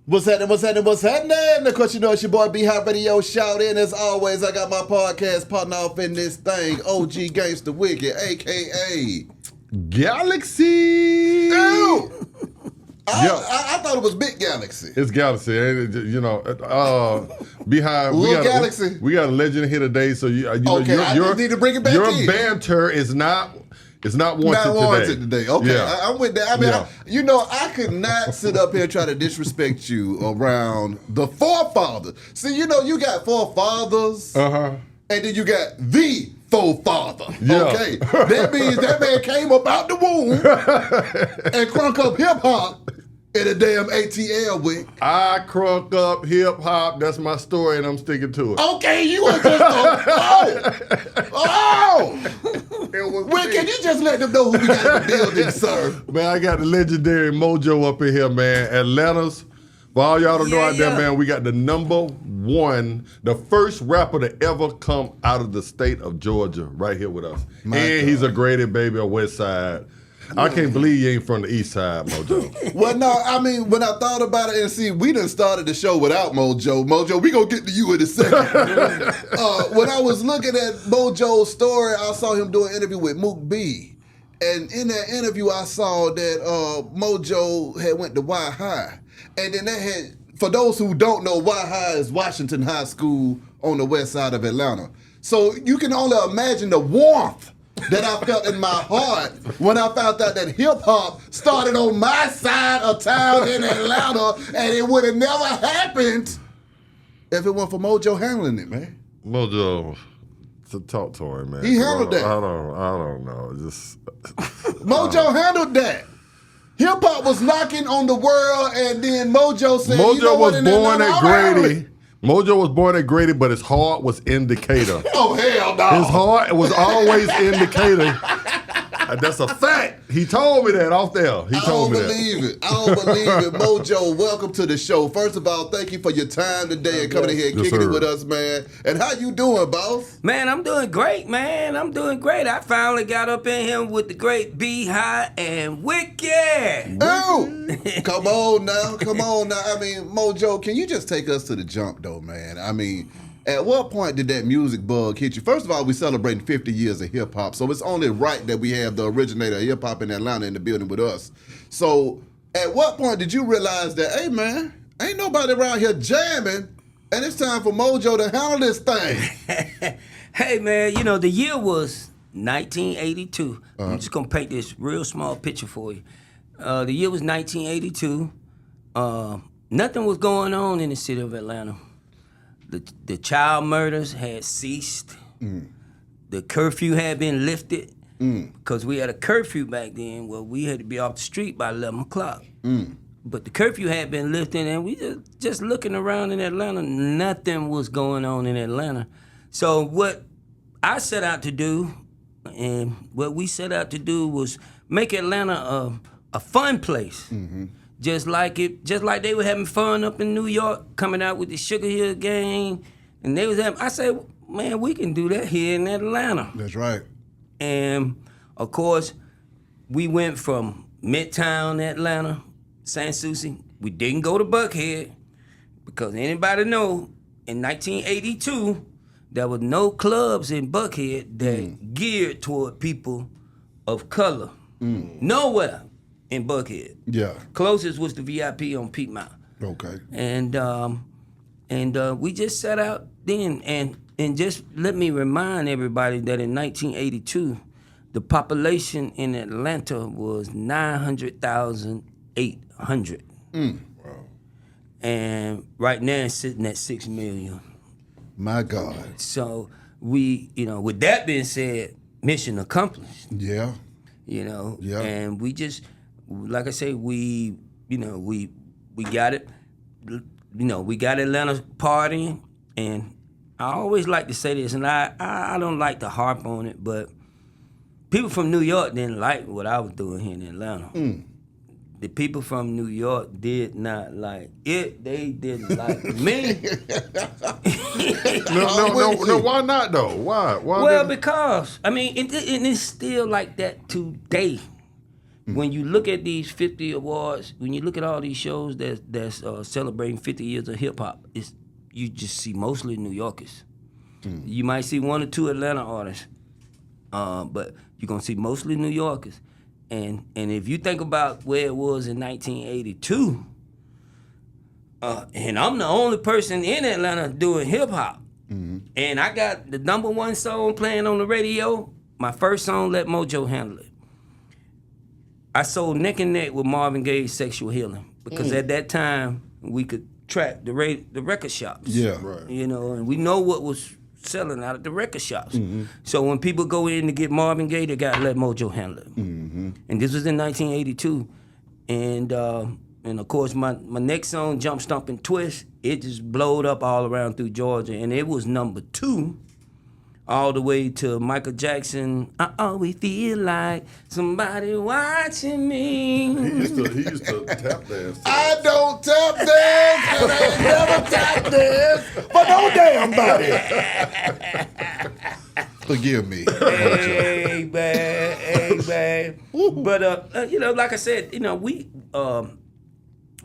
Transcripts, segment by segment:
What's happening? Of course, you know it's your boy B-Hop Radio. Shout in as always. I got my podcast partner off in this thing, OG Gangsta Wicked, a.k.a. Galaxy. Ew! I thought it was Big Galaxy. It's Galaxy, you know. Behind Little Galaxy. We got a legend here today, so you okay, know, I just need to bring it back in. Your banter is not warranted today. Okay, yeah. I'm with that. I mean, I could not sit up here and try to disrespect you around the forefathers. See, you got forefathers, and then you got the forefather. Yeah. Okay, that means that man came up out the womb and crunk up hip hop in a damn ATL wick. I crunk up hip hop. That's my story, and I'm sticking to it. Okay, you were just Well, can you just let them know who we got in the building, sir? Man, I got the legendary Mojo up in here, man. Atlanta's. For all y'all don't know out there, man, we got the #1, the first rapper to ever come out of the state of Georgia right here with us. He's a graded baby on West Side. I can't believe you ain't from the East Side, Mojo. Well, no, I mean, when I thought about it, and see, we done started the show without Mojo. Mojo, we gonna get to you in a second. When I was looking at Mojo's story, I saw him do an interview with Mook B. And in that interview, I saw that Mojo had went to Y High. And then they had, for those who don't know, Y High is Washington High School on the west side of Atlanta. So you can only imagine the warmth that I felt in my heart when I found out that hip-hop started on my side of town in Atlanta, and it would have never happened if it weren't for Mojo handling it, man. Mojo, to talk to him, man. He handled that. I don't know. Just Mojo handled that. Hip-hop was knocking on the world, and then Mojo said, Mojo was born at Grady. Mojo was born at Grady, but his heart was in Decatur. Oh, hell no. His heart was always in Decatur. That's a fact. He told me that off there. He told me that. I don't believe it. Mojo, welcome to the show. First of all, thank you for your time today and coming in here and kicking it with us, man. And how you doing, boss? Man, I'm doing great, man. I'm doing great. I finally got up in here with the great B-High and Wicked. Oh, come on now. I mean, Mojo, can you just take us to the jump, though, man? I mean, at what point did that music bug hit you? First of all, we're celebrating 50 years of hip-hop, so it's only right that we have the originator of hip-hop in Atlanta in the building with us. So at what point did you realize that, hey, man, ain't nobody around here jamming, and it's time for Mojo to handle this thing? Hey, man, the year was 1982. I'm just going to paint this real small picture for you. The year was 1982. Nothing was going on in the city of Atlanta. The child murders had ceased. The curfew had been lifted because we had a curfew back then where we had to be off the street by 11 o'clock. But the curfew had been lifted, and we just looking around in Atlanta, nothing was going on in Atlanta. So what I set out to do, and what we set out to do, was make Atlanta a fun place. Just like they were having fun up in New York, coming out with the Sugar Hill Gang, and they was having. I said, man, we can do that here in Atlanta. That's right. And of course, we went from Midtown Atlanta, San Souci. We didn't go to Buckhead because anybody know in 1982 there were no clubs in Buckhead that geared toward people of color. Nowhere in Buckhead. Yeah. Closest was the VIP on Piedmont. Okay. And we just set out then, and just let me remind everybody that in 1982, the population in Atlanta was 900,800. Wow. And right now it's sitting at 6 million. My God. So we, with that being said, mission accomplished. Yeah. Yeah. And we just, like I say, we got it. We got Atlanta partying, and I always like to say this, and I don't like to harp on it, but people from New York didn't like what I was doing here in Atlanta. The people from New York did not like it. They didn't like me. No. Why not though? Why? Well, because I mean, it's still like that today. when you look at these 50 awards, when you look at all these shows that's celebrating 50 years of hip hop, you just see mostly New Yorkers. You might see 1 or 2 Atlanta artists, but you're gonna see mostly New Yorkers. And if you think about where it was in 1982, and I'm the only person in Atlanta doing hip hop, and I got the #1 song playing on the radio. My first song, Let Mojo Handle It. I sold neck and neck with Marvin Gaye's Sexual Healing because at that time we could track the record shops. Yeah. Right. You know, and we know what was selling out at the record shops. So when people go in to get Marvin Gaye, they got to Let Mojo Handle It. And this was in 1982. And of course, my next song, Jump, Stomp, and Twist, it just blowed up all around through Georgia. And it was #2 all the way to Michael Jackson. I always feel like somebody watching me. He used to tap dance. I don't tap dance, and I ain't never tap dance for no damn body. Forgive me. Hey, man. But, you know, like I said, you know, we,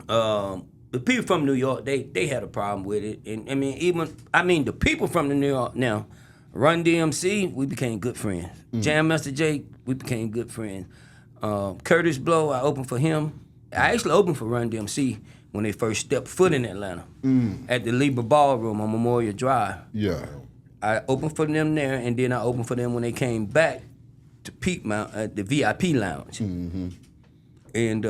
the people from New York, they had a problem with it. And, I mean, the people from the New York now, Run DMC, we became good friends. Jam Master Jake, we became good friends. Curtis Blow, I opened for him. I actually opened for Run DMC when they first stepped foot in Atlanta at the Libra Ballroom on Memorial Drive. Yeah. I opened for them there, and then I opened for them when they came back to Peak Mount at the VIP Lounge. And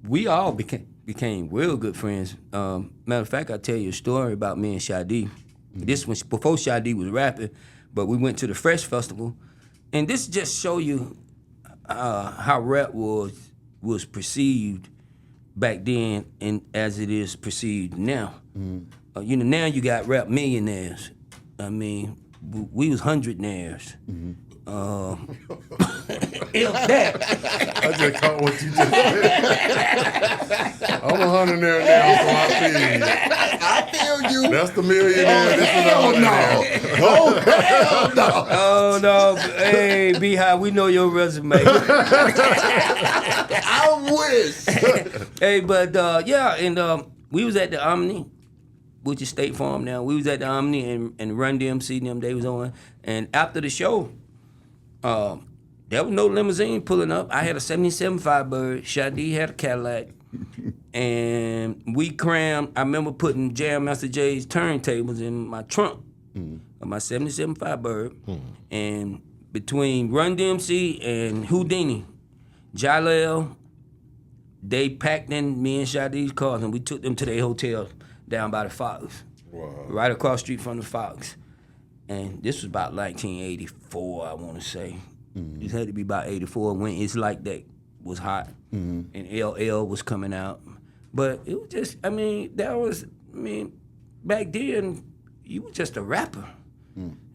we all became real good friends. Matter of fact, I'll tell you a story about me and Shadi. This was before Shadi was rapping, but we went to the Fresh Festival, and this just show you how rap was perceived back then and as it is perceived now. You know, now you got rap millionaires. I mean, we was hundrednaires. If that. I just caught what you just said. I'm 100 there now, so I feel you. I feel you. That's the millionaire. This is the Hell no. hundred. Oh, hell no. Oh no! Hey, Beehive, we know your resume. I wish. Hey, but yeah, and we was at the Omni, which is State Farm now. We was at the Omni and Run DMC them they was on, and after the show, there was no limousine pulling up. I had a '77 Firebird. Shadi had a Cadillac. And we crammed, I remember putting Jam Master J's turntables in my trunk of my '77 Firebird. And between Run DMC and Houdini, Jaleel, they packed in me and Shadi's cars and we took them to their hotel down by the Fox. Wow. Right across the street from the Fox. And this was about 1984, I want to say. This had to be about 84 when It's Like That was hot and LL was coming out. But it was just, back then, you were just a rapper.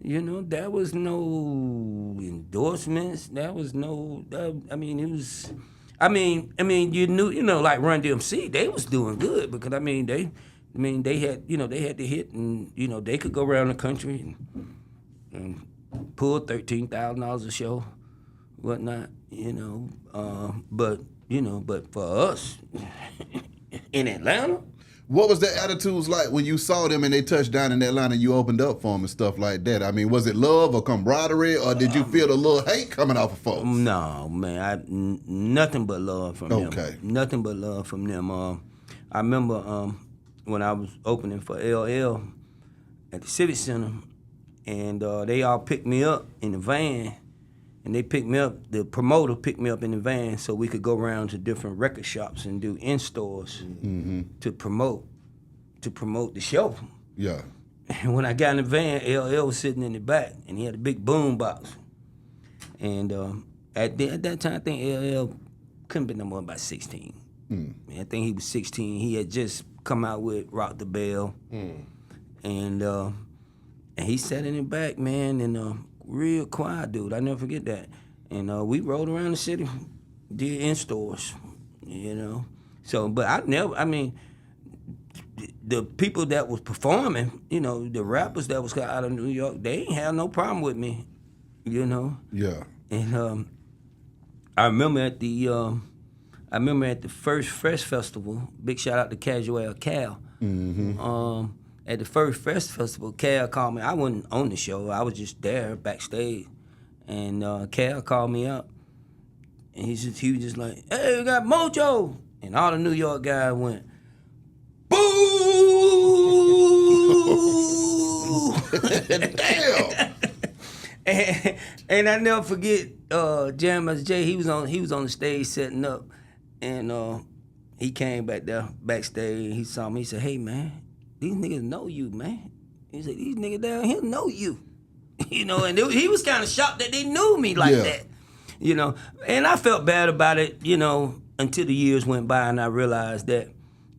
You know, there was no endorsements. There was no, it was, you knew, you know, like Run DMC, they was doing good because, they had, you know, they had the hit and, you know, they could go around the country and pull $13,000 a show, whatnot, you know. But for us in Atlanta, What was their attitudes like when you saw them and they touched down in Atlanta and you opened up for them and stuff like that? I mean, was it love or camaraderie or did you feel a little hate coming off of folks? no, man, nothing but love from them. Okay. Nothing but love from them. I remember when I was opening for LL at the Civic Center, and they all picked me up in the van, and they picked me up, the promoter picked me up in the van so we could go around to different record shops and do in-stores to promote the show. Yeah. And when I got in the van, LL was sitting in the back, and he had a big boom box. And at that time, I think LL couldn't be no more than about 16. I think he was 16. He had just come out with Rock the Bell. And he sat in the back, man, and real quiet dude. I never forget that. And we rode around the city, did in-stores, you know. So, but the people that was performing, you know, the rappers that was out of New York, they ain't have no problem with me, you know. Yeah. And I remember at the first Fresh Festival. Big shout out to Casual Cal. At the first Fresh Festival, Cal called me. I wasn't on the show. I was just there backstage, and Cal called me up, and he was just like, "Hey, we got Mojo," and all the New York guys went, "Boo!" Damn. And I never forget Jeremiah J. He was on the stage setting up, and he came back there backstage. He saw me. He said, "Hey man, these niggas know you, man." He said, "These niggas down here know you," you know. And he was kind of shocked that they knew me like that, you know. And I felt bad about it, you know, until the years went by and I realized that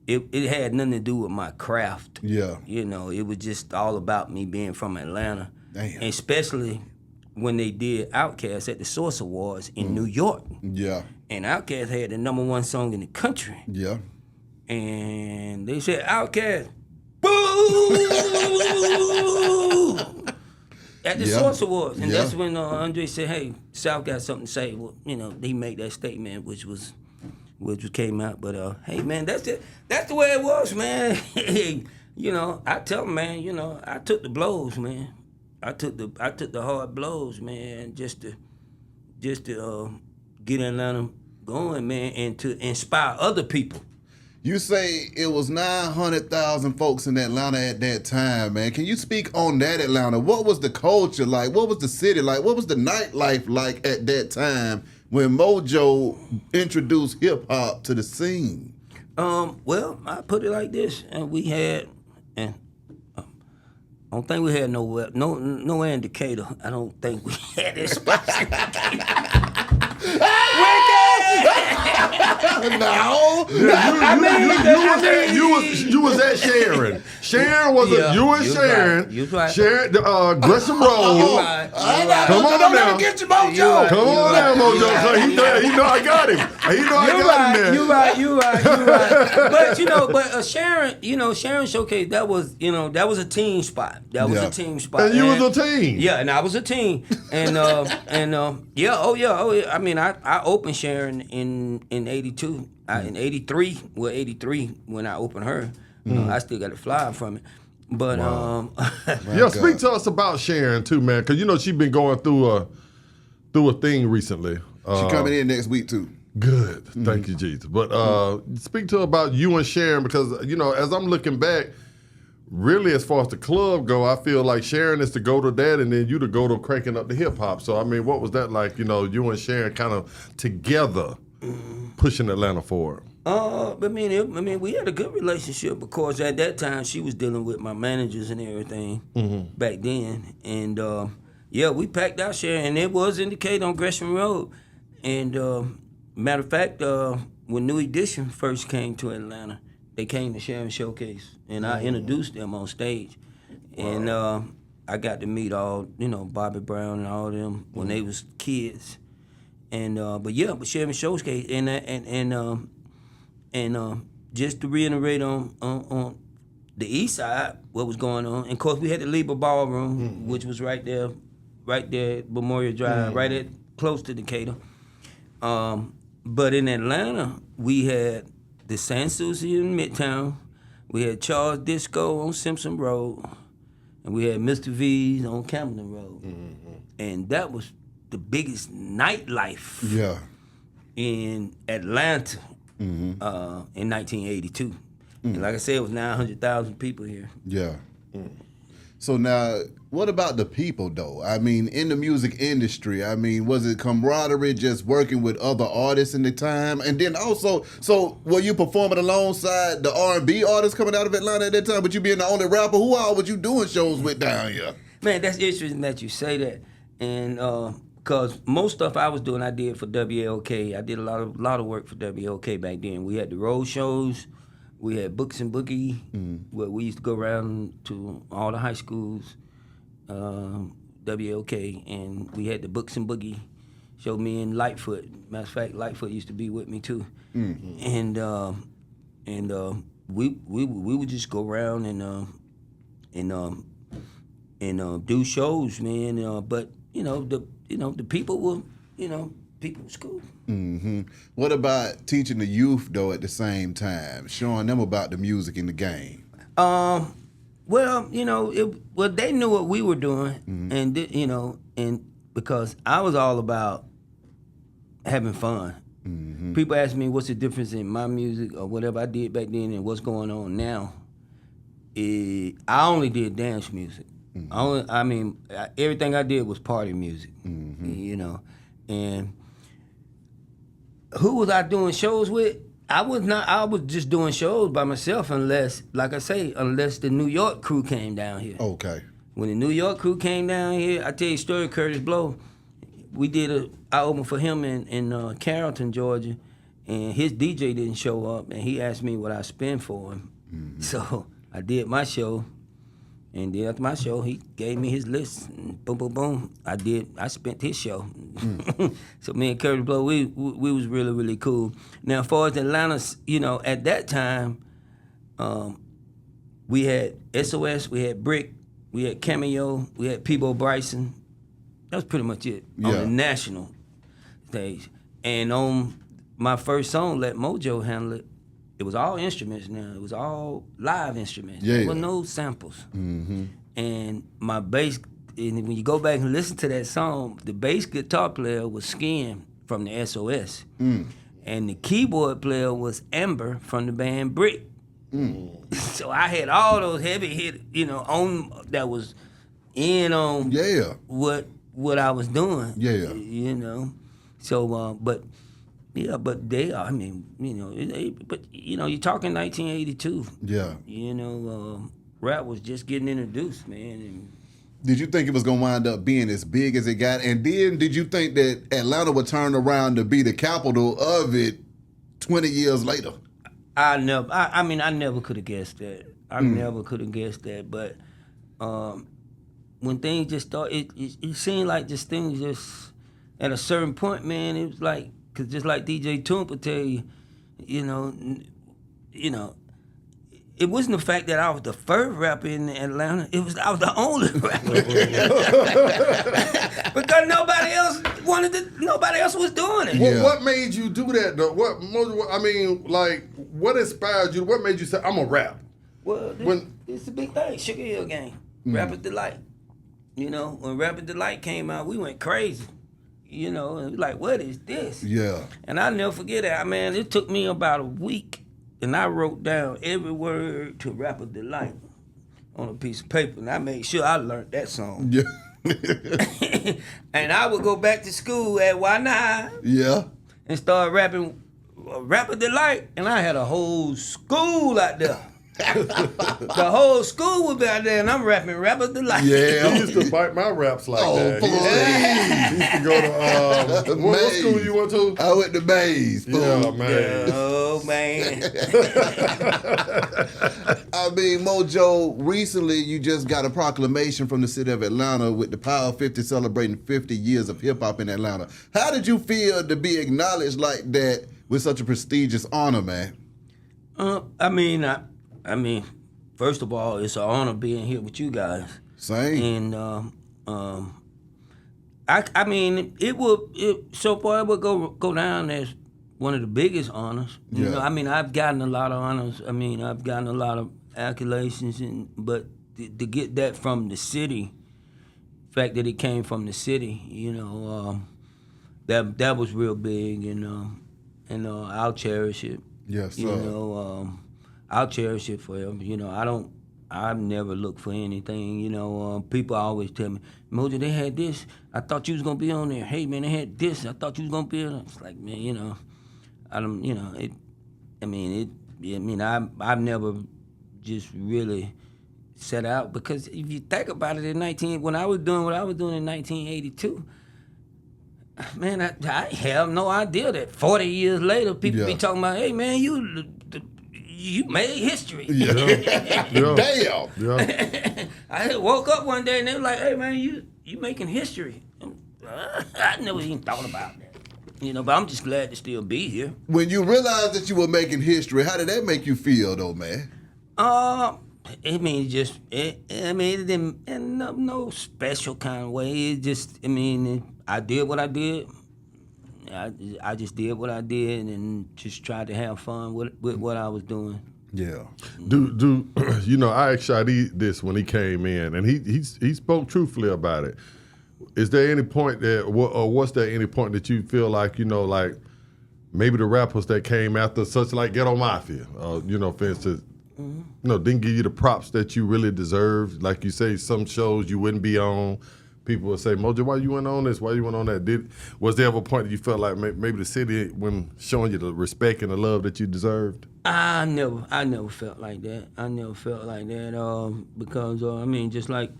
it had nothing to do with my craft. Yeah. You know, it was just all about me being from Atlanta. Damn. And especially when they did Outkast at the Source Awards in New York. Yeah. And Outkast had the #1 song in the country. Yeah. And they said, "Outkast, boo!" at the Source Awards. And that's when Andre said, "Hey, South got something to say." Well, you know, he made that statement, which came out. But hey, man, that's it. That's the way it was, man. You know, I tell him, man. You know, I took the blows, man. I took the hard blows, man, just to get Atlanta going, man, and to inspire other people. You say it was 900,000 folks in Atlanta at that time, man. Can you speak on that Atlanta? What was the culture like? What was the city like? What was the nightlife like at that time when Mojo introduced hip hop to the scene? Well, I put it like this, and we had, and I don't think we had nowhere in Decatur. I don't think we had this spot. No. You was at Sharon. Sharon was you and Sharon. You right. Sharon, Gresham Road. You right. Come on now. Get you, Mojo. Come on now, Mojo. He know I got him. He know I got him there. You right. But Sharon Showcase, that was a team spot. That was a team spot. And you was a team. Yeah, and I was a team. And I mean, I opened Sharon in 82. In 83 when I opened her. I still got a flyer from it. But speak to us about Sharon too, man, because you know she's been going through a thing recently. She coming in next week too. Good, thank you, Jesus. But speak to her about you and Sharon, because you know, as I'm looking back, really as far as the club go, I feel like Sharon is to go to that, and then you to go to cranking up the hip hop. So I mean, what was that like? You know, you and Sharon kind of together pushing Atlanta forward. I mean, we had a good relationship because at that time she was dealing with my managers and everything back then, and we packed out Sharon, and it was in Decatur on Gresham Road, and matter of fact, when New Edition first came to Atlanta, they came to Sharon Showcase, and I introduced them on stage, and I got to meet all Bobby Brown and all them when they was kids. And but Sharon Showcase and just to reiterate on the east side what was going on, and of course we had the Lieber Ballroom, which was right there at Memorial Drive, right at close to Decatur. But in Atlanta we had the San Souci in Midtown, we had Charles Disco on Simpson Road, and we had Mr. V's on Camden Road, and that was the biggest nightlife in Atlanta in 1982. And like I said, it was 900,000 people here. Yeah. So now, what about the people, though? I mean, in the music industry, I mean, was it camaraderie just working with other artists in the time? And then also, so were you performing alongside the R&B artists coming out of Atlanta at that time? But you being the only rapper, who all was you doing shows with down here? Man, that's interesting that you say that. And because most stuff I was doing, I did for WLK. I did a lot of work for WLK back then. We had the road shows. We had Books and Boogie, where we used to go around to all the high schools, WLK, and we had the Books and Boogie show. Me and Lightfoot. Matter of fact, Lightfoot used to be with me too. And we would just go around and do shows, man. But the people were people in school. What about teaching the youth though at the same time, showing them about the music in the game? Well, you know, they knew what we were doing, and you know, and because I was all about having fun. People ask me what's the difference in my music or whatever I did back then and what's going on now. I only did dance music. Everything I did was party music. You know, and who was I doing shows with? I was not. I was just doing shows by myself, unless, like I say, unless the New York crew came down here. Okay. When the New York crew came down here, I tell you a story. Curtis Blow, I opened for him in Carrollton, Georgia, and his DJ didn't show up, and he asked me what I spent for him. So I did my show, and then after my show, he gave me his list, and boom, boom, boom. I spent his show. So me and Curtis Blow, we was really, really cool. Now, as far as Atlanta, you know, at that time, we had SOS, we had Brick, we had Cameo, we had Peebo Bryson. That was pretty much it on the national stage. And on my first song, Let Mojo Handle It, it was all instruments now. It was all live instruments. There were no samples. And my bass, and when you go back and listen to that song, the bass guitar player was Skin from the SOS. And the keyboard player was Amber from the band Brick. So I had all those heavy hit, you know, on that was in on what I was doing. You know. So but they are, I mean, you know, but you know, you're talking 1982. Yeah. You know, rap was just getting introduced, man. And did you think it was gonna wind up being as big as it got? And then did you think that Atlanta would turn around to be the capital of it 20 years later? I never could have guessed that. I never could have guessed that. But when things just started, it seemed like just things just, at a certain point, man, it was like, because just like DJ Toomp would tell you, you know, it wasn't the fact that I was the first rapper in Atlanta. I was the only rapper. Because nobody else was doing it. Well, what made you do that though? What inspired you? What made you say, I'm a rap? Well, it's a big thing. Sugar Hill Gang. Rapper's Delight. You know, when Rapper's Delight came out, we went crazy. You know, and like, what is this? Yeah. And I'll never forget that. Man, it took me about a week, and I wrote down every word to Rapper's Delight on a piece of paper, and I made sure I learned that song. Yeah. And I would go back to school at Y9. Yeah. And start rapping Rapper's Delight, and I had a whole school out there. The whole school would be out there, and I'm rapping Rapper's Delight. Yeah. He used to bite my raps like that. Please. He used to go to, what school you went to? I went to Mays. Yeah, man. Oh, man. I mean, Mojo, recently you just got a proclamation from the city of Atlanta with the Power 50 celebrating 50 years of hip-hop in Atlanta. How did you feel to be acknowledged like that with such a prestigious honor, man? I mean, first of all, it's an honor being here with you guys. Same. And I mean, it would go down as one of the biggest honors. You know, I mean, I've gotten a lot of honors. I mean, I've gotten a lot of accolades, but to get that from the city, the fact that it came from the city, you know, that was real big, and I'll cherish it. Yes, sir. You know, I'll cherish it forever. You know, I've never looked for anything. You know, people always tell me, Mojo, they had this. I thought you was gonna be on there. Hey, man, they had this. I thought you was gonna be on there. It's like, man, you know, I don't, you know, I've never just really set out, because if you think about it, when I was doing what I was doing in 1982. Man, I have no idea that 40 years later, people be talking about, hey, man, you made history. Yeah. Damn. Yeah. I woke up one day and they were like, hey, man, you making history. I never even thought about that. You know, but I'm just glad to still be here. When you realized that you were making history, how did that make you feel, though, man? It didn't, in no special kind of way. It just, I did what I did, I just did what I did and just tried to have fun with what I was doing. Yeah. Do you know? I asked Shadi this when he came in, and he spoke truthfully about it. Is there any point that, or was there any point that you feel like, you know, like maybe the rappers that came after, such like Ghetto Mafia, you know, for instance, you know, didn't give you the props that you really deserved? Like you say, some shows you wouldn't be on. People would say, Mojo, why you went on this? Why you went on that? Was there ever a point that you felt like maybe the city wasn't showing you the respect and the love that you deserved? I never felt like that. I never felt like that because I mean, just like,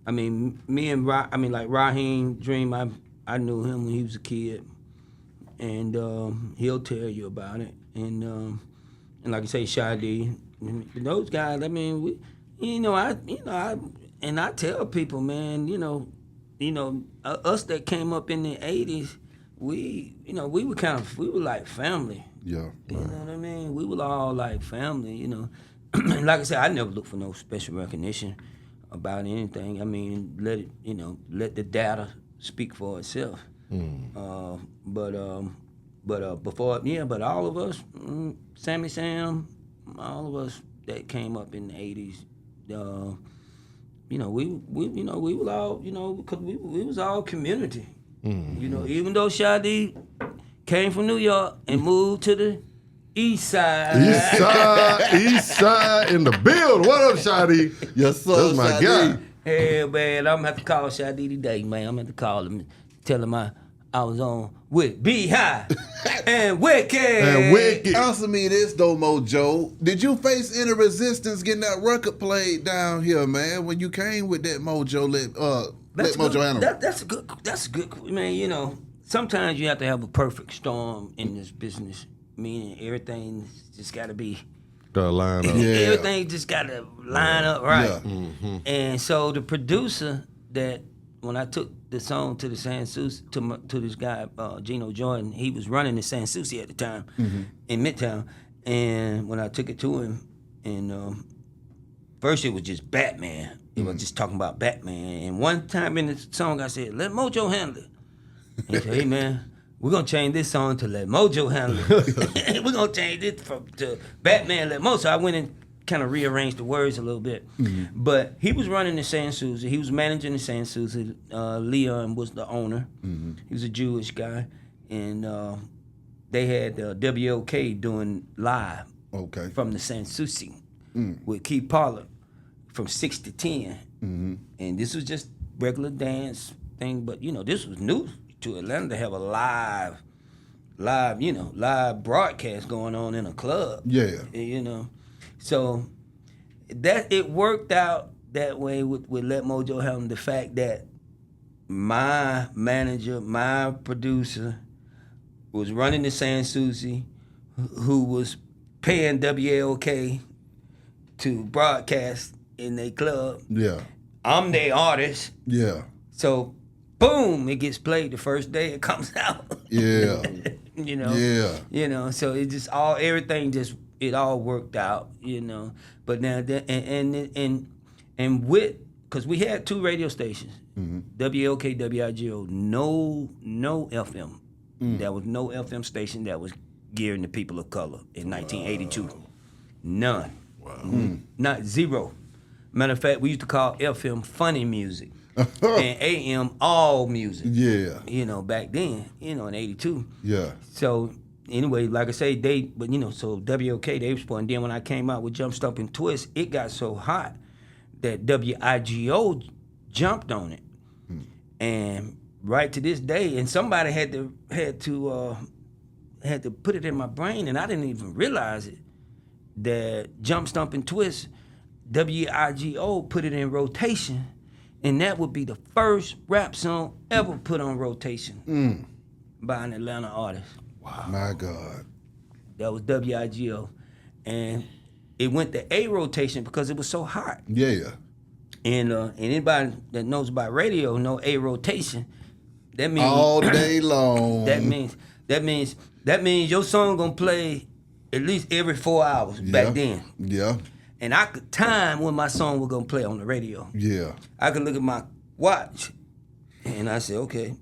I mean, me and like Raheem Dream, I knew him when he was a kid, and he'll tell you about it. And like I say, Shadi, those guys. I mean, I tell people, man, you know, us that came up in the '80s, we were like family. Yeah. You know what I mean? We were all like family, you know. Like I said, I never looked for no special recognition about anything. I mean, let the data speak for itself. But all of us, Sammy Sam, all of us that came up in the '80s, we were all, because we was all community. You know, even though Shadi came from New York and moved to the East Side. East side in the build. What up, Shadi? Yes, sir. That's my Shadi. guy. Hey, man, I'm gonna have to call Shadi today, man. I'm gonna have to call him, tell him I was on with B-High and Wicked. Answer me this though, Mojo. Did you face any resistance getting that record played down here, man? When you came with that Mojo, let Mojo handle it. That's a good, man. You know, sometimes you have to have a perfect storm in this business. Meaning everything just got to be. The line up. Yeah. Everything just got to line up right. Yeah. Mm-hmm. And so the producer that, when I took the song to the San Souci, to this guy, Gino Jordan, he was running the San Souci at the time in Midtown. And when I took it to him, and first it was just Batman. It was just talking about Batman. And one time in the song I said, let Mojo handle it. And he said, hey man, we're going to change this song to Let Mojo handle it. We're going to change it to Batman Let Mojo. So I went and kind of rearranged the words a little bit. But he was running the San Souci. He was managing the San Souci. Leon was the owner. He was a Jewish guy. And they had WLK doing live from the San Souci with Keith Pollard from 6 to 10. And this was just regular dance thing. But, this was new to Atlanta to have a live broadcast going on in a club. Yeah. So that it worked out that way with Let Mojo having the fact that my manager, my producer was running the San Souci, who was paying WLK to broadcast in their club. Yeah. I'm their artist. Yeah. So boom, it gets played the first day it comes out. Yeah. Yeah. So it just it all worked out, But now and with, because we had 2 radio stations, WLK, WIGO, no FM. There was no FM station that was gearing the people of color in 1982. None. Wow. Not zero. Matter of fact, we used to call FM funny music. And AM all music. Yeah. Back then, in 82. Yeah. So anyway, like I say, so WOK, they was playing. Then when I came out with Jump Stump and Twist, it got so hot that WIGO jumped on it. And right to this day, and somebody had to put it in my brain, and I didn't even realize it, that Jump Stump and Twist, WIGO put it in rotation. And that would be the first rap song ever put on rotation by an Atlanta artist. Wow. My God. That was WIGO. And it went to A rotation because it was so hot. Yeah. And anybody that knows about radio know A rotation. That means all day long. That means your song gonna play at least every 4 hours back then. Yeah. And I could time when my song was gonna play on the radio. Yeah. I could look at my watch, and I said, okay,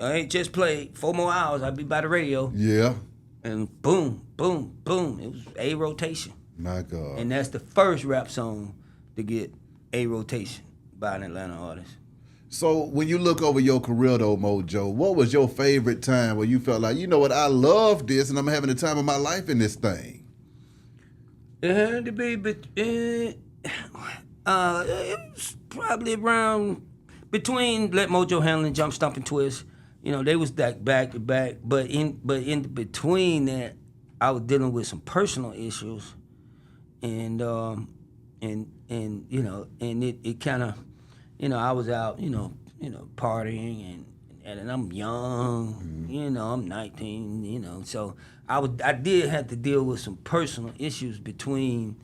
I ain't just played 4 more hours. I'd be by the radio. Yeah. And boom, boom, boom. It was A rotation. My God. And that's the first rap song to get A rotation by an Atlanta artist. So when you look over your career though, Mojo, what was your favorite time where you felt like, you know what, I love this and I'm having the time of my life in this thing? It had to be, it was probably around between Let Mojo Handle and Jump Stomp and Twist. You know, they was like back to back, but in between that, I was dealing with some personal issues, and you know, and it kind of, you know, I was out, you know, partying and I'm young, you know, I'm 19, you know, so I did have to deal with some personal issues between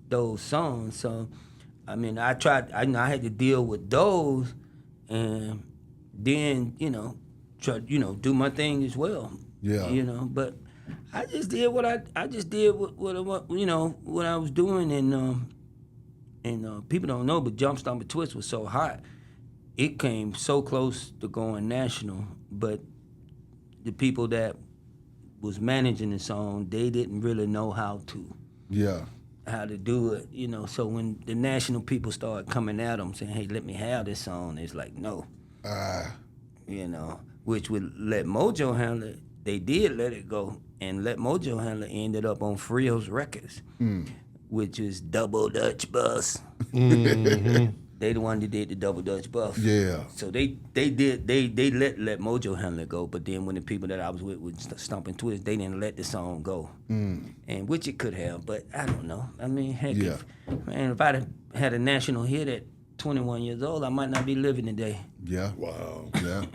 those songs. So, I mean, I had to deal with those, and then, you know, try, you know, do my thing as well. Yeah. You know, but I just did what you know, what I was doing, and people don't know, but Jump Stomp and Twist was so hot, it came so close to going national, but the people that was managing the song, they didn't really know how to do it, you know. So when the national people started coming at them saying, "Hey, let me have this song," it's like, no, you know, which would Let Mojo Handle it. They did let it go, and Let Mojo Handle it ended up on Frios Records, which is Double Dutch Bus. Mm-hmm. They the one that did the Double Dutch Bus. Yeah. So they let Mojo Handle it go, but then when the people that I was with Stomp and Twist, they didn't let the song go, and which it could have, but I don't know. I mean, heck, if I'd had a national hit at 21 years old, I might not be living today. Yeah. Wow. Yeah.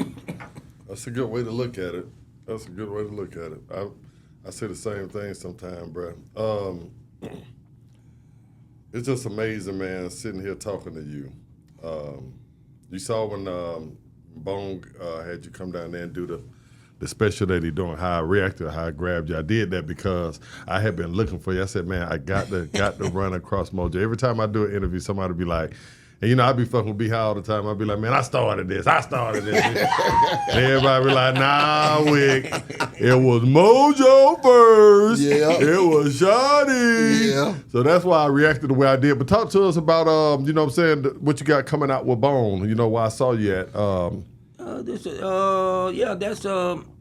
That's a good way to look at it. That's a good way to look at it. I say the same thing sometimes, bro. It's just amazing, man, sitting here talking to you. You saw when Bone had you come down there and do the special that he doing, how I reacted, how I grabbed you. I did that because I had been looking for you. I said, man, I got to run across Mojo. Every time I do an interview, somebody would be like, and you know, I be fucking with B-High all the time. I'd be like, man, I started this. And everybody be like, nah, Wick. It was Mojo first. Yeah. It was Shawty. Yeah. So that's why I reacted the way I did. But talk to us about, you know what I'm saying, what you got coming out with Bone. You know, where I saw you at.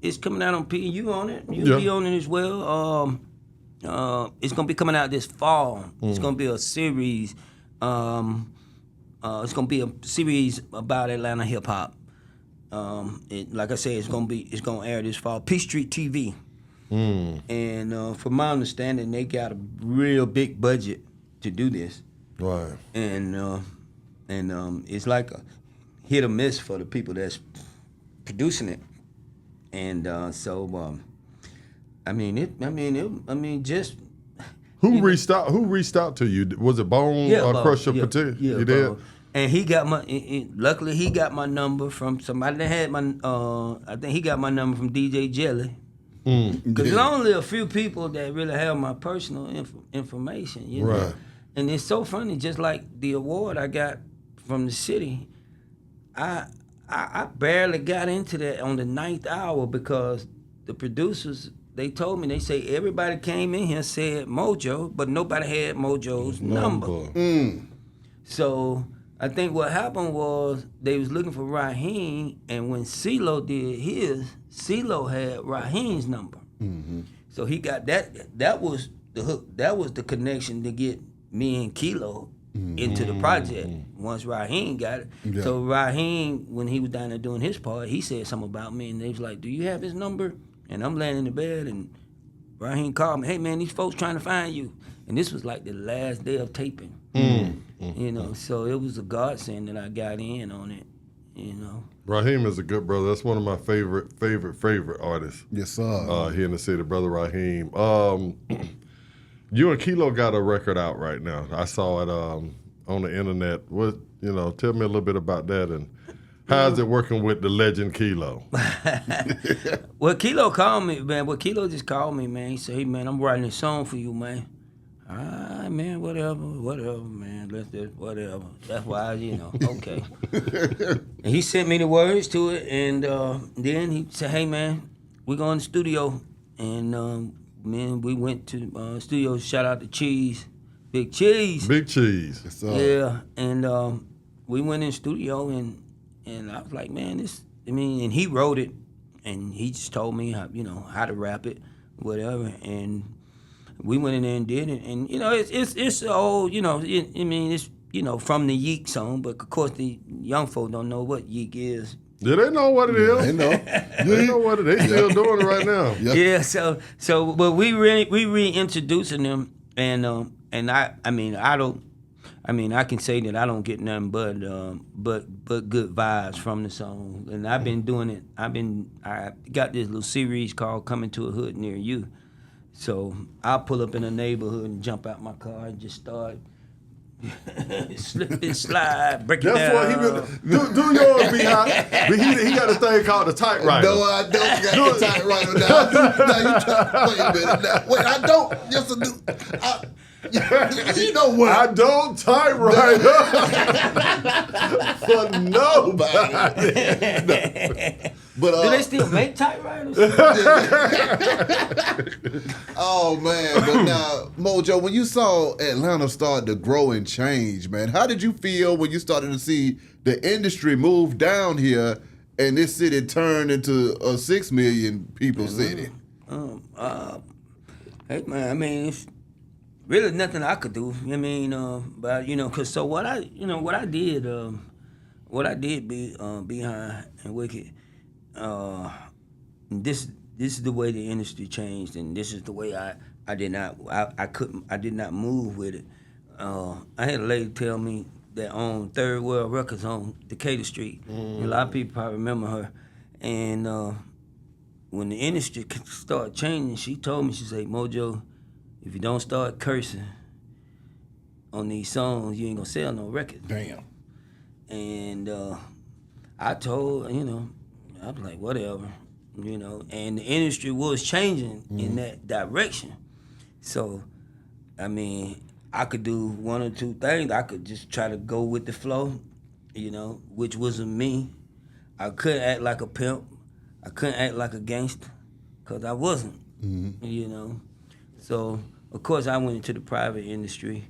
It's coming out on P. You on it. You'll be on it as well. It's going to be coming out this fall. It's going to be a series. It's gonna be a series about Atlanta hip hop. Like I said, it's gonna air this fall. P Street TV. And from my understanding, they got a real big budget to do this. Right. And it's like a hit or miss for the people that's producing it. And just. Who reached out to you? Was it Bone or Crusher? Yeah, you did? Bone. And he got luckily he got my number from somebody that had my, I think he got my number from DJ Jelly. Because there's only a few people that really have my personal information, you know. Right. And it's so funny, just like the award I got from the city, I barely got into that on the 9th hour because the producers, they told me, they say everybody came in here said Mojo, but nobody had Mojo's number. So I think what happened was they was looking for Raheem, and when CeeLo did his, CeeLo had Raheem's number. So he got that. That was the hook. That was the connection to get me and Kilo into the project. Once Raheem got it. Yeah. So Raheem, when he was down there doing his part, he said something about me, and they was like, "Do you have his number?" And I'm laying in the bed, and Raheem called me, "Hey man, these folks trying to find you." And this was like the last day of taping. You know, so it was a godsend that I got in on it, you know. Raheem is a good brother. That's one of my favorite artists. Yes, sir. Here in the city, brother Raheem. You and Kilo got a record out right now. I saw it on the internet. What, you know, tell me a little bit about that, and how's it working with the legend Kilo? Well, Kilo called me, man. Kilo just called me, man. He said, "Hey, man, I'm writing a song for you, man." Man, whatever, man. Let's just whatever. That's why, okay. And he sent me the words to it, and then he said, "Hey, man, we go in the studio," and man, we went to studio. Shout out to Cheese, Big Cheese. Big Cheese. Yes, Yeah, and we went in the studio, and I was like, man, and he wrote it, and he just told me how to rap it, whatever, and we went in there and did it, and it's old, it's from the Yeek song, but of course the young folk don't know what Yeek is. Yeah, they know what it is. They know. They know what it is. They still doing it right now. Yeah. Yeah, so but we reintroducing them, and I can say that I don't get nothing but good vibes from the song, and I've been doing it. I got this little series called "Coming to a Hood Near You," so I'll pull up in a neighborhood and jump out my car and just start slip and slide, break it down. That's what he really do yours, B-Hop. But he got a thing called the typewriter. No, I don't got the typewriter now. Wait a minute now. Wait, I don't. Yes, I do. You know what? I don't typewriter for nobody. But Do they still make typewriters? oh man, but now Mojo, when you saw Atlanta start to grow and change, man, how did you feel when you started to see the industry move down here and this city turn into a 6 million people city? Hey man, I mean, it's really nothing I could do. I mean, but cause so what I did behind and Wicked. This is the way the industry changed, and this is the way I did not move with it. I had a lady tell me that owned Third World Records on Decatur Street. A lot of people probably remember her. And when the industry started changing, she told me, she said, "Mojo, if you don't start cursing on these songs, you ain't gonna sell no records." Damn. And I told, I was like, whatever, and the industry was changing in that direction. So, I mean, I could do one or two things. I could just try to go with the flow, which wasn't me. I couldn't act like a pimp. I couldn't act like a gangster, because I wasn't, So, of course, I went into the private industry.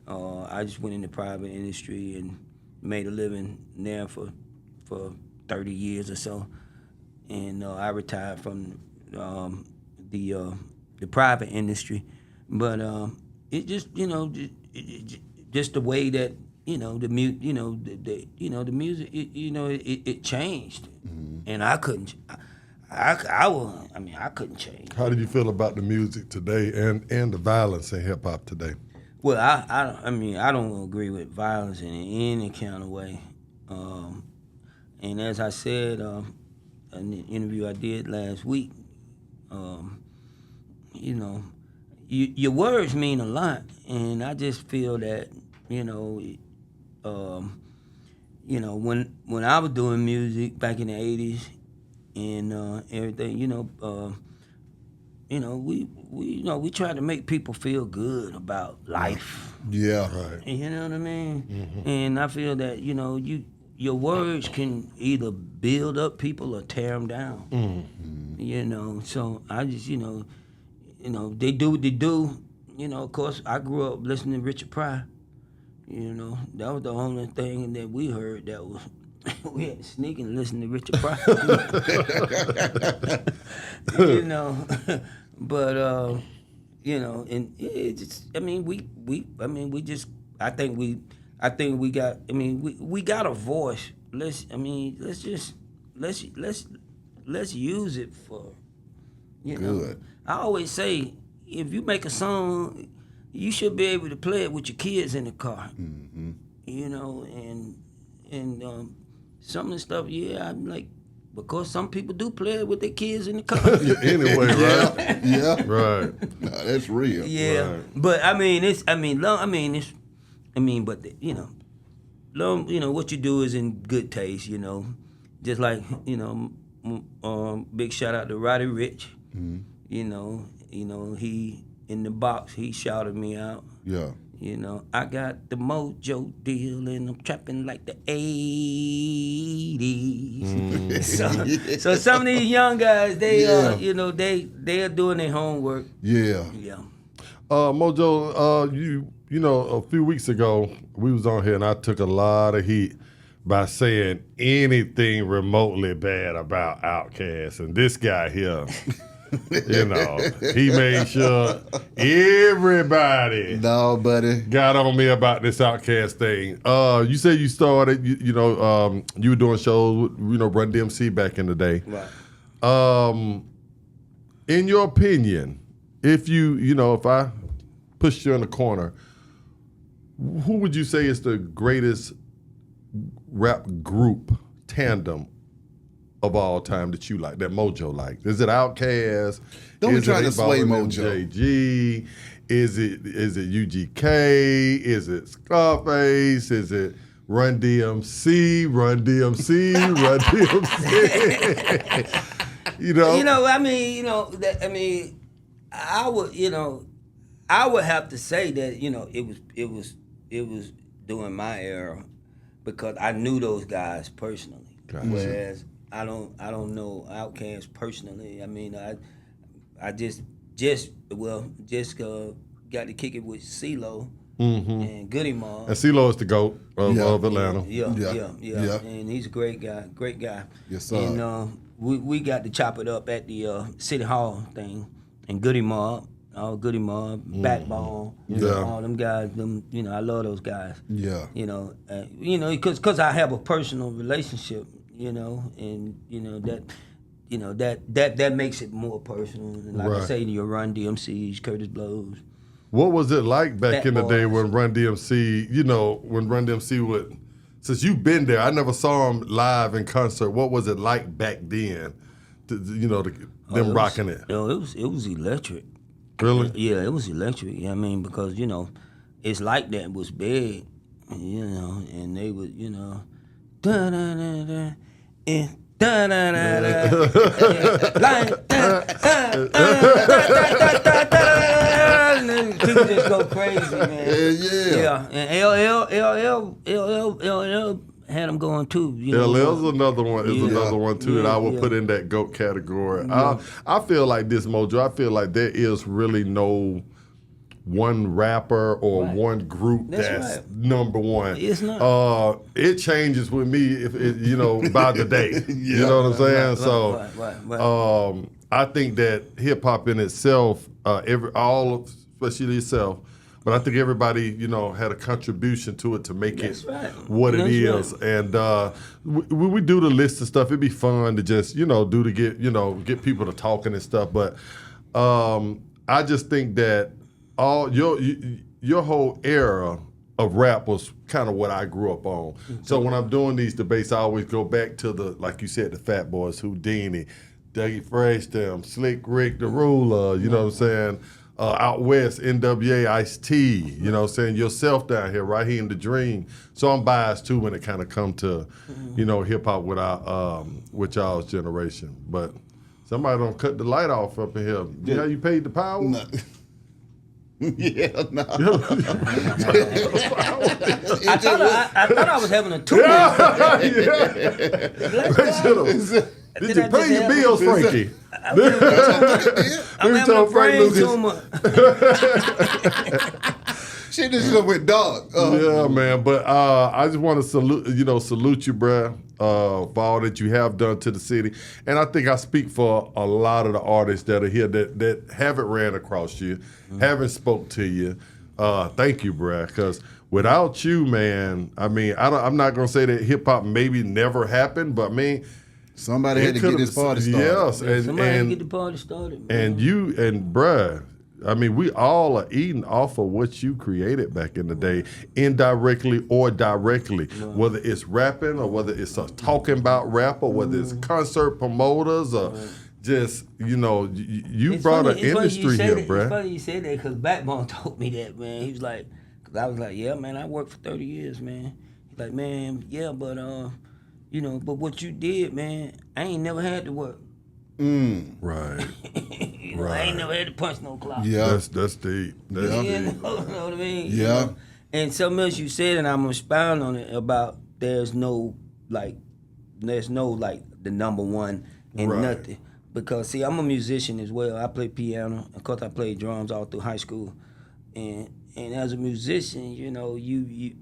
I just went into the private industry and made a living there for 30 years or so, and I retired from the private industry, but it just just the way that the music it changed, and I couldn't. I couldn't change. How did you feel about the music today and the violence in hip hop today? Well, I don't agree with violence in any kind of way. And as I said in the interview I did last week, your words mean a lot, and I just feel that when I was doing music back in the '80s and everything, we try to make people feel good about life. Yeah. Right. You know what I mean? And I feel that your words can either build up people or tear them down. So I just they do what they do. Of course, I grew up listening to Richard Pryor. That was the only thing that we heard that was. We had to sneak and listen to Richard Pryor. But and it just, we got a voice. Let's use it for, Good. I always say, if you make a song, you should be able to play it with your kids in the car. And some of the stuff, I'm like, because some people do play it with their kids in the car. Anyway, right? Yeah. Right. No, that's real. Yeah, Right. but what you do is in good taste. Just like big shout out to Roddy Ricch. He in the box, he shouted me out. Yeah. You know, I got the mojo deal and I'm trapping like the 80s. So some of these young guys, they you know, they are doing their homework. Yeah. Yeah. Mojo, you know, a few weeks ago we was on here and I took a lot of heat by saying anything remotely bad about Outkast, and this guy here. You know, he made sure everybody got on me about this Outkast thing. You said you started, you were doing shows with, Run DMC back in the day. Right. In your opinion, if if I pushed you in the corner, who would you say is the greatest rap group tandem of all time that you like, that Mojo likes? Is it Outkast? Don't be trying to it sway Ballin' Mojo. JG? Is it UGK? Is it Scarface? Is it Run DMC? Run DMC? Run DMC? I would have to say that it was during my era because I knew those guys personally. Gotcha. Whereas I don't know Outkast personally. I mean, I just got to kick it with CeeLo and Goody Mob. And CeeLo is the GOAT of Atlanta. Yeah. And he's a great guy. Yes, sir. And we got to chop it up at the City Hall thing. And Goody Mob, Backbone, all them guys. I love those guys. Yeah. Because I have a personal relationship. And that makes it more personal. And like I say, your Run DMCs, Curtis Blows. What was it like back in the day Boys. when Run DMC, when Run DMC would, since you've been there, I never saw him live in concert. What was it like back then, them rocking it? It was electric. Really? Yeah, it was electric. I mean, because, it's like that was big, and they would, da da da da, and da da da da, like and then people just go crazy, man. Yeah, and LL had them going too. LL's another one. Another one too that I would put in that GOAT category. Yeah. I feel like this, Mojo. I feel like there is really no one rapper or one group that's number one. It's not. It changes with me if by the day. You know what I'm saying? Right. I think that hip hop in itself, especially itself, but I think everybody, had a contribution to it to make it what it is. Right. And when we do the list of stuff, it'd be fun to just, do to get people to talking and stuff. But I just think that all your whole era of rap was kind of what I grew up on. So when I'm doing these debates, I always go back to like you said, the Fat Boys, Houdini, Dougie Fresh, them, Slick Rick, the Ruler, you know what I'm saying? Out west, NWA, Ice-T, you know what I'm saying? Yourself down here, right here in the Dream. So I'm biased too when it kind of come to, hip hop with y'all's generation. But somebody don't cut the light off up in here. You know how you paid the power? No. Yeah, no. I thought I was having a tour. Did you pay your bills, Frankie? I'm having a brain tumor. Shit just went dark. Yeah, man. But I just want to salute you, bruh, for all that you have done to the city. And I think I speak for a lot of the artists that are here that haven't ran across you, haven't spoke to you. Thank you, bruh, because without you, man, I mean, I'm not going to say that hip-hop maybe never happened, but, I mean, somebody had to get this party started. Yes. Somebody had to get the party started, man. And you, and bruh, I mean, we all are eating off of what you created back in the day, indirectly or directly, whether it's rapping or whether it's talking about rap or whether it's concert promoters or just, you brought an industry here, bruh. It's funny you said that because Backbone told me that, man. He was like, because I was like, yeah, man, I worked for 30 years, man. He's like, man, yeah, but, but what you did, man, I ain't never had to work. Right. know, I ain't never had to punch no clock. Yeah. That's deep. That's You deep. know what I mean? Yeah. You know? And something else you said, and I'm gonna expound on it about there's no like the number one in Right. nothing. Because see, I'm a musician as well. I play piano. Of course, I played drums all through high school. And as a musician, you know, you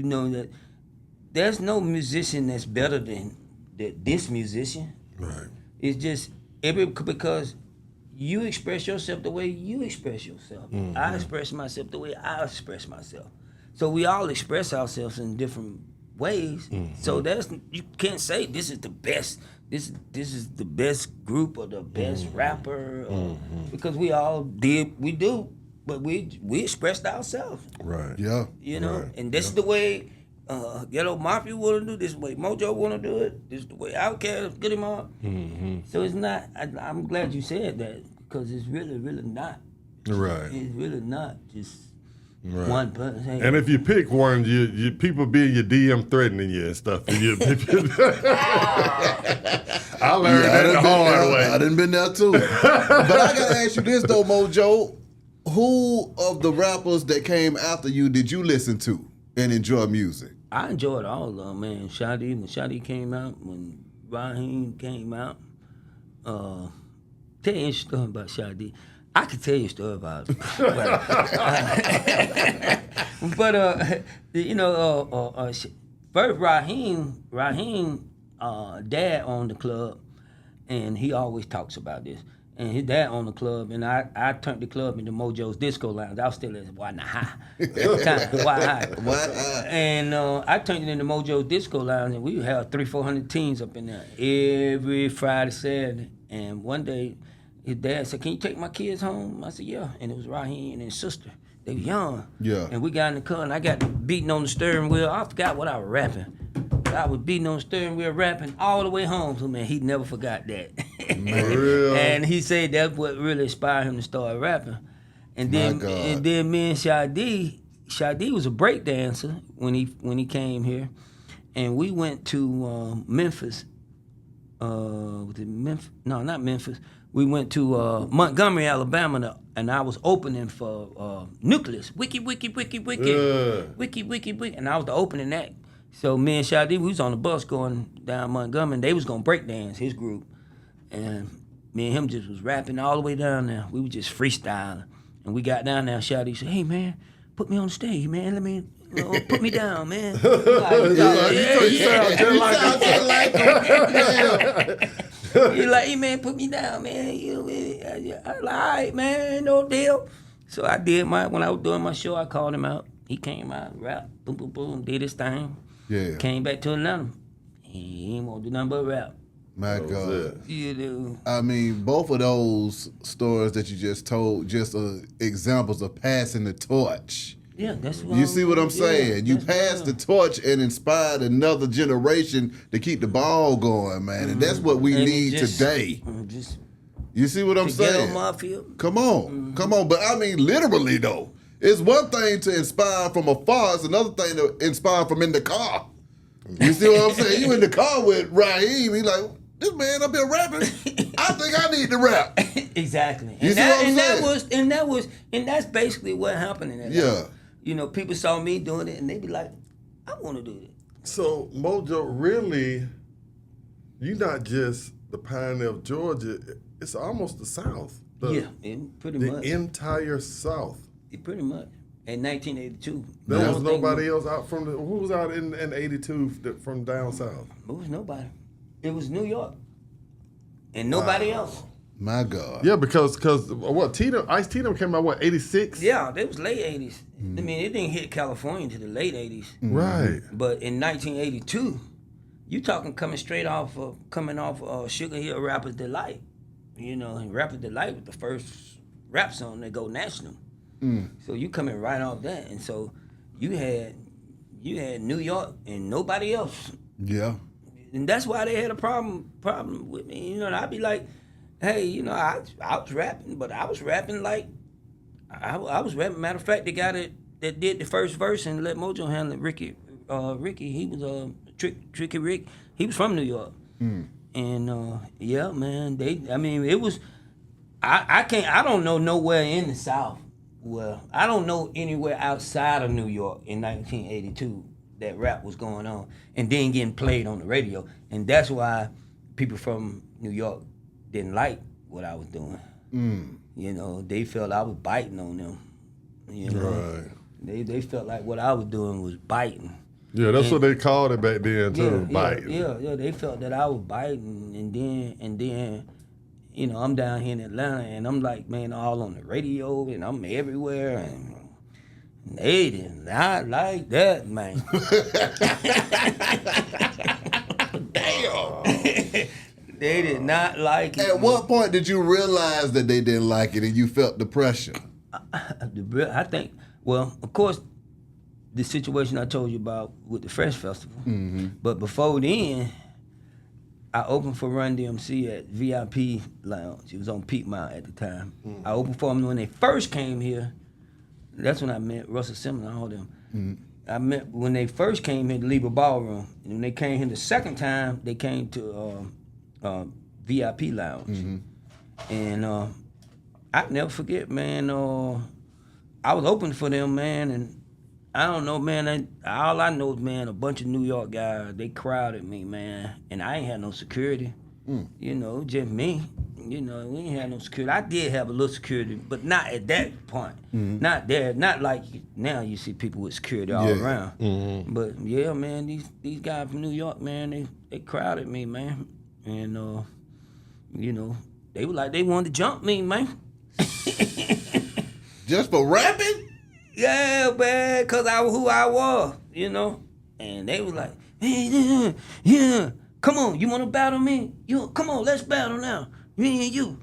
know that there's no musician that's better than this musician. Right. It's just because you express yourself the way you express yourself. I express myself the way I express myself. So we all express ourselves in different ways. So you can't say this is the best. This is the best group or the best rapper because we do, but we expressed ourselves. Right. Yeah. You know, Right. and this is the way Ghetto Mafia want to do. This is the way Mojo want to do it. This is the way Outkast, Goody Mob. So it's not. I'm glad you said that because it's really, really not. Right. It's really not just Right. one person. Hey, And if you pick one, you people be in your DM threatening you and stuff. And I learned that the hard way. I done been there too. But I gotta ask you this though, Mojo. Who of the rappers that came after you did you listen to and enjoy music? I enjoyed all of them, man. Shadi, when Shadi came out, when Raheem came out. Tell you an interesting story about Shadi. I could tell you a story about it. But you know, first Raheem, dad owned the club, and he always talks about this. And his dad owned the club, and I turned the club into Mojo's Disco Lounge. I was still at Wanaha at the time, Wanaha. And I turned it into Mojo's Disco Lounge, and we would have 300-400 teens up in there every Friday, Saturday. And one day, his dad said, "Can you take my kids home?" I said, "Yeah." And it was Raheem and his sister. They were young. Yeah. And we got in the car, and I got beating on the steering wheel. I forgot what I was rapping. I was beating on the steering wheel, rapping all the way home. So, man, he never forgot that. Real. And he said that's what really inspired him to start rapping. And then, My God. and then me and Shadi was a break dancer when he came here, and we went to Memphis. Was it Memphis? No, not Memphis. We went to Montgomery, Alabama, and I was opening for Nucleus. Wiki, wiki, wiki, wiki, wiki, wiki, wiki, and I was the opening act. So me and Shadi, we was on the bus going down Montgomery, and they was gonna break dance, his group. And me and him just was rapping all the way down there. We were just freestyling. And we got down there, Shadi said, "Hey man, put me on the stage, man. Let me put me down, man." You sound just like him. He like, "Hey man, put me down, man." I was like, "All right, man, no deal." So I did when I was doing my show, I called him out. He came out, rapped, boom, boom, boom, did his thing. Yeah. Came back to Atlanta. He ain't want to do nothing but rap. My God. You know. I mean, both of those stories that you just told, just examples of passing the torch. Yeah, that's what You see what I'm saying? You passed the torch and inspired another generation to keep the ball going, man. And that's what we And need just- today. Just You see what I'm the Ghetto saying? Mafia. Come on. Come on. But I mean, literally, though. It's one thing to inspire from afar. It's another thing to inspire from in the car. You see what I'm saying? You in the car with Raheem. He like, this man up here rapping. I think I need to rap. Exactly. You see what I'm saying? And that's basically what happened in that. Yeah. You know, people saw me doing it and they be like, I want to do it. So Mojo, really, you're not just the pioneer of Georgia. It's almost the South. Pretty The much. entire South. Pretty much. In 1982. There I was don't think nobody else out from who was out in 82 from down south? It was nobody. It was New York. And nobody else. My God. Yeah, because what Ice-T came out 86? Yeah, it was late 80s. I mean, it didn't hit California until the late 80s. Right. But in 1982, you talking coming off Sugar Hill Rapper's Delight. You know, and Rapper's Delight was the first rap song that go national. So you coming right off that, and so you had New York and nobody else, Yeah. and that's why they had a problem with me. You know, and I'd be like, hey, you know, I was rapping, but I was rapping like I was rapping. Matter of fact, the guy that did the first verse and let Mojo handle it, Ricky, he was Tricky Rick. He was from New York, and yeah, man, it was. I don't know nowhere in the South. Well, I don't know anywhere outside of New York in 1982 that rap was going on and then getting played on the radio. And that's why people from New York didn't like what I was doing. You know, they felt I was biting on them. You know, Right. they felt like what I was doing was biting. Yeah, that's what they called it back then too, biting. Yeah. They felt that I was biting, and then, you know, I'm down here in Atlanta, and I'm like, man, all on the radio, and I'm everywhere, and they did not like that, man. Damn. They did not like it. At what point did you realize that they didn't like it and you felt the pressure? I think, well, of course, the situation I told you about with the Fresh Festival. But before then, I opened for Run DMC at VIP Lounge. It was on Piedmont at the time. I opened for them when they first came here. That's when I met Russell Simmons and all them. I met when they first came here to Libra Ballroom. And when they came here the second time, they came to VIP Lounge. And I never forget, man, I was open for them, man, and I don't know, man, all I know is, man, a bunch of New York guys, they crowded me, man, and I ain't had no security. You know, just me. You know, we ain't had no security. I did have a little security, but not at that point. Not there, not like now you see people with security all around. But yeah, man, these guys from New York, man, they crowded me, man. And you know, they were like they wanted to jump me, man. Just for rapping? Yeah, man, cause I was who I was, you know. And they was like, hey, yeah, come on, you wanna battle me? Come on, let's battle now. Me and you.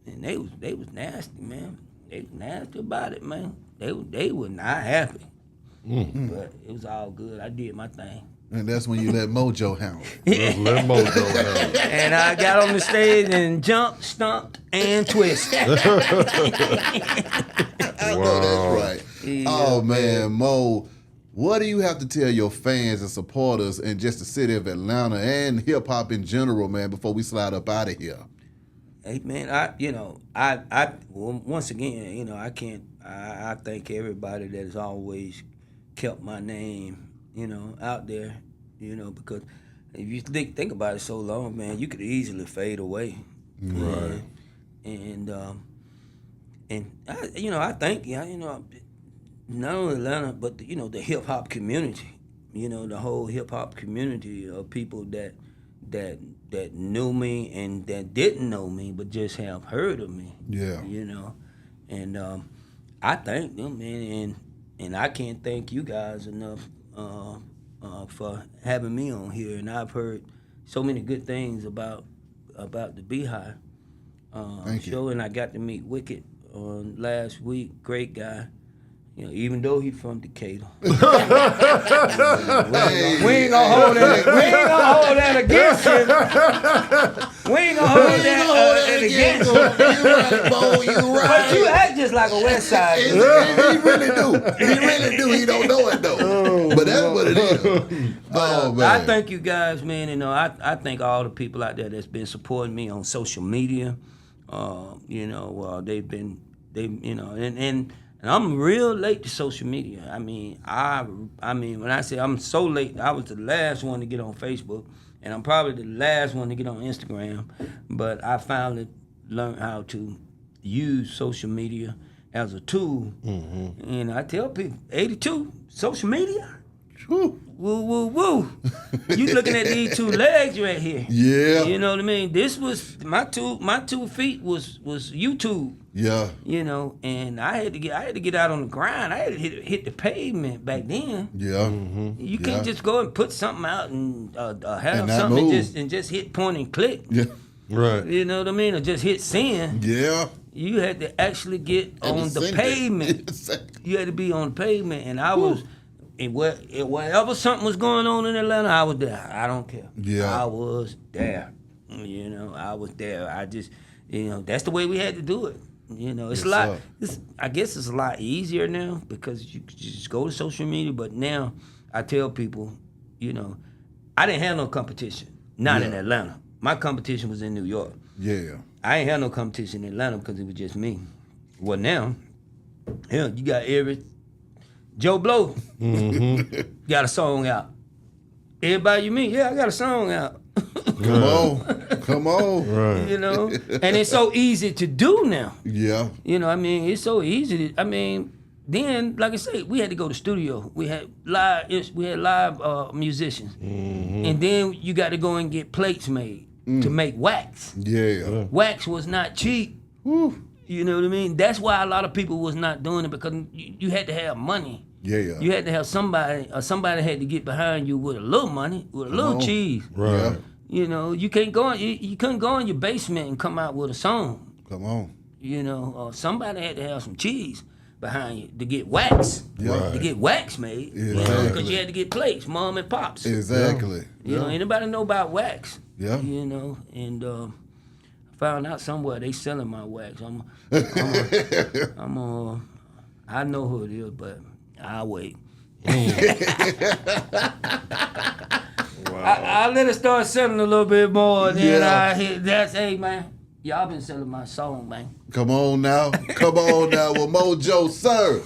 And they was nasty, man. They was nasty about it, man. They were not happy. But it was all good. I did my thing. And that's when you let Mojo handle it. Just let Mojo handle it. And I got on the stage and jumped, stomped, and twisted. I know that's right. Yeah, Oh man, Mo, what do you have to tell your fans and supporters in just the city of Atlanta and hip hop in general, man, before we slide up out of here? Hey man, once again, you know, I thank everybody that has always kept my name, you know, out there, you know, because if you think about it so long, man, you could easily fade away. Right. And I thank you, know, not only Atlanta, but the hip hop community, you know, the whole hip hop community of people that knew me and that didn't know me, but just have heard of me. Yeah. You know, and I thank them, man, and I can't thank you guys enough for having me on here. And I've heard so many good things about the Beehive show, and I got to meet Wicked last week. Great guy. You know, even though he's from Decatur. We ain't gonna hold that against him. We ain't gonna hold that against him. You right. But you act just like a West Side. He really do. He really do. He don't know it though. But that's what it is. Oh man. I thank you guys, man. You know, I thank all the people out there that's been supporting me on social media. And I'm real late to social media. I mean, when I say I'm so late, I was the last one to get on Facebook, and I'm probably the last one to get on Instagram. But I finally learned how to use social media as a tool. And I tell people, 82, social media? Whew. Woo, woo, woo. You looking at these two legs right here. Yeah. You know what I mean? This was, my 2 feet was YouTube. Yeah. You know, and I had to get out on the grind. I had to hit the pavement back then. Yeah. You can't just go and put something out and have And not something move. and just hit point and click. Yeah. Right. You know what I mean? Or just hit send. Yeah. You had to actually get And on the send it. pavement. You had to be on the pavement, and I was. And wherever something was going on in Atlanta, I was there. I don't care. Yeah. I was there. You know, I was there. I just, that's the way we had to do it. You know, it's I guess it's a lot easier now because you just go to social media. But now I tell people, I didn't have no competition. Not in Atlanta. My competition was in New York. Yeah. I ain't had no competition in Atlanta because it was just me. Well, now, hell, you got Joe Blow got a song out. Everybody you meet, yeah, I got a song out. Come on. Right. You know, and it's so easy to do now. Yeah. You know, I mean, it's so easy to. I mean, then, like I say, we had to go to studio. We had live musicians, and then you got to go and get plates made to make wax. Yeah. Wax was not cheap. Woo. You know what I mean? That's why a lot of people was not doing it because you had to have money. Yeah. You had to have somebody, or somebody had to get behind you with a little money, with a little cheese. Right. Yeah. You know, you can't go. You couldn't go in your basement and come out with a song. Come on. You know, somebody had to have some cheese behind you to get wax. Yeah. To get wax made. Exactly. Because you had to get plates, mom and pops. Exactly. You know, anybody know about wax? Yeah. You know, and I found out somewhere they selling my wax. I know who it is, but I'll wait. I let it start selling a little bit more, and then I hit hey man, y'all been selling my song, man. Come on now. Well, Mojo, sir,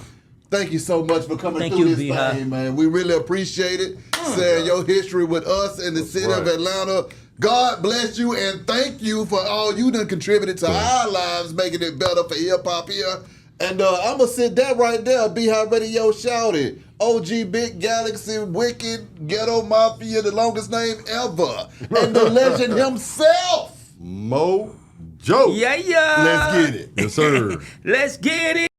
thank you so much for coming through this thing, man. We really appreciate it. Sharing your history with us in the city of Atlanta. God bless you and thank you for all you done contributed to our lives, making it better for hip-hop here. And I'm going to sit that right there. Beehive Radio shouted. OG Big Galaxy, Wicked, Ghetto Mafia, the longest name ever. And the legend himself. Mojo. Yeah. Let's get it. Yes, sir. Let's get it.